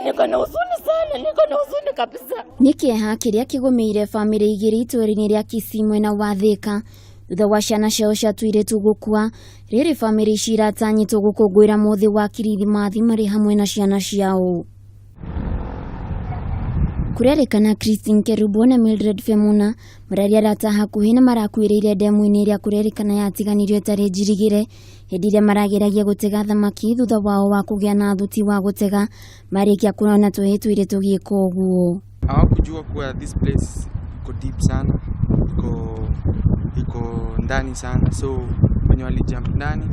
niko na huzuni sana, niko na huzuni kabisa. Nikieha kiria kigomeire family igiri itũũra-inĩ rĩa Kisii mwena wa Thika thutha wa ciana ciao cia tuiretu gũkua. Rĩrĩ family ici iratanyĩtwo gũkũngũĩra mũthĩ wa kirithimathi marĩ hamwe na ciana ciao. Kurerikana Christine Kerubo na Mildred Femuna mararia rata hakuhĩ na marakuĩrĩire ndemu-inĩ ĩrĩa kurerikana yatiganirio ĩtarĩ njirigĩre hĩndĩ ĩrĩa marageragia gũtega thamaki thutha wao wa kũgĩa na thuti wa gũtega marĩkia kuona tũhĩĩ tuiretu gĩka ũguo. Hawakujua kuwa this place iko deep sana, iko ndani sana, so wenye walijump ndani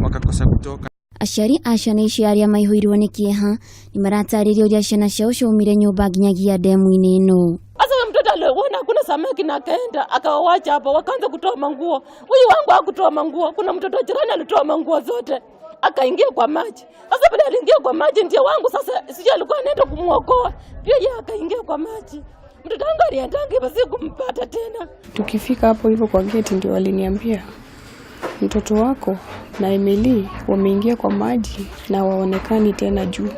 wakakosa kutoka. Aciari a ciana icio arĩa maihũirwo nĩ kĩeha nĩ maratarĩria ũrĩa ciana ciao ciaumire nyũmba nginyagia ndemu-inĩ ĩno. Sasa mtoto aliona hakuna samaki na akaenda akawawacha hapo, wakaanza kutoa manguo. Huyu wangu hakutoa manguo, kuna mtoto jirani alitoa manguo zote akaingia kwa maji. Sasa baada aliingia kwa maji ndio wangu sasa sijui alikuwa anaenda kumuokoa, pia yeye akaingia kwa maji. Mtoto wangu aliendanga basi kumpata tena. Tukifika hapo hivyo kwa gate ndio waliniambia mtoto wako na Emily wameingia kwa maji na waonekani tena juu.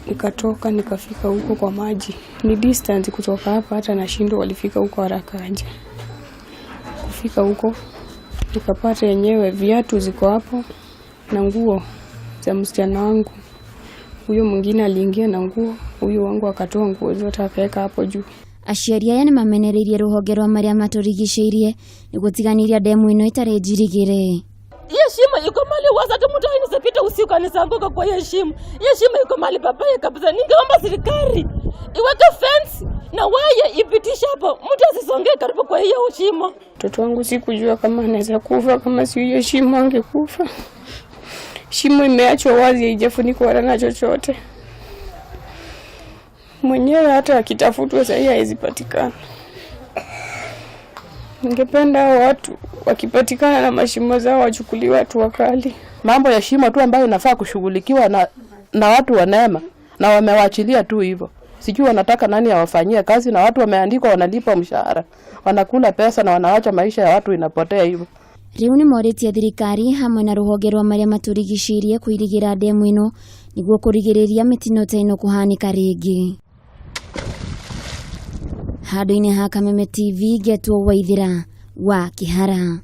Nikatoka nikafika huko kwa maji. Ni distance kutoka hapa hata nashindwa walifika huko haraka aje. Kufika huko nikapata yenyewe viatu ziko hapo na nguo za msichana wangu. Huyo mwingine aliingia na nguo, huyo wangu akatoa nguo zote akaweka hapo juu. Aciari aya nĩ mamenereirie rũhonge rwa marĩa matũrigicĩirie nĩguo tiganĩria ndemu ĩno ĩtarĩ njirigĩre. Hiyo shimo iko mali waza hata mtu anisipita usiku anisanguka kwa hiyo shimo. Hiyo shimo iko mali babaya kabisa. Ningeomba serikali iweke fence na waya ipitishe hapo. Mtu asisongee karibu kwa hiyo shimo. Mtoto wangu sikujua kama anaweza kufa, kama si hiyo shimo angekufa. Shimo imeachwa wazi, haijafunikwa na chochote. Mwenyewe hata akitafutwa sasa haiwezi patikana. Ningependa watu wakipatikana na mashimo zao wachukuliwe watu wakali. Mambo ya shimo tu ambayo inafaa kushughulikiwa na watu wa neema na wamewaachilia tu hivyo. Sijui wanataka nani awafanyie kazi, na watu wameandikwa wanalipa mshahara. Wanakula pesa na wanaacha maisha ya watu inapotea hivyo. Riu nĩ morĩtie thirikari hamwe na rũhonge rwa marĩa matũrigicĩirie kũirigĩra ndemu ĩno nĩguo kũrigĩrĩria mĩtino ta ĩno kũhanĩka rĩngĩ. Handũ-inĩ ha Kameme TV Getwo Waithĩra wa Kĩhara.